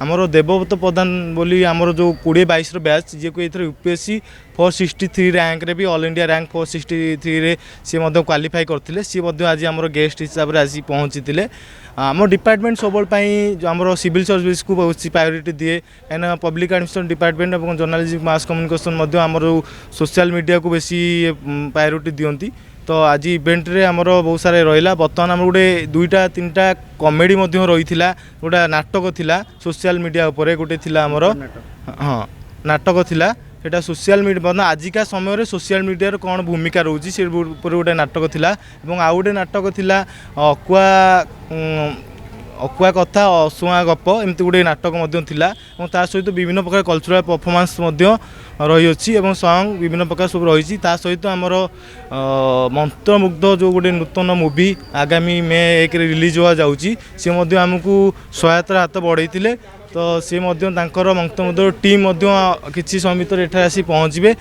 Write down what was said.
आमर देवव्रत प्रधान बोली आमर जो 2022 बैच जी को एथर यूपीएससी 463 रैंक रे भी ऑल इंडिया रैंक 463 रे सी मध्य क्वालिफाई करथिले सी मध्य आज आमर गेस्ट हिसाब रे आसी पहुँची आम डिपार्टमेंट सब जो आम सिविल सर्विस को बहुत प्रायोरिटी दिए कहीं पब्लिक एडमिनिस्ट्रेशन डिपार्टमेंट और जर्नालिज्म मास कम्युनिकेशन आमर सोशल मीडिया को बेसी प्रायोरिटी दियंती तो आज इवेंट रे आमर बहुत सारे रहा बर्तमान आम गोटे 2टा 3टा कॉमेडी रही गोटे नाटक थिला सोशल मीडिया उपरे गोटे थिला आमर हाँ नाटक थिला सेटा सोशल मीडिया आजिका समय सोशल मीडिया कौन भूमिका रोचे से गोटे नाटक थिला एवं आउ गोटे नाटक थिला अकुआ कथा असुआ गप एमती गोटे नाटक थिला ता सहित विभिन्न प्रकार कल्चरल परफॉर्मेंस रही अच्छी और सॉन्ग विभिन्न प्रकार सब रही सहित आमर मंत्रमुग्ध जो गोटे नूतन मूवी आगामी मे 1 रिलीज हुआ जाऊँगी सी आमको सहायतार हाथ बढ़ाई तो सी मंत्रमुग्ध टीम किसी समय भितर एठार आसी पहुँचे।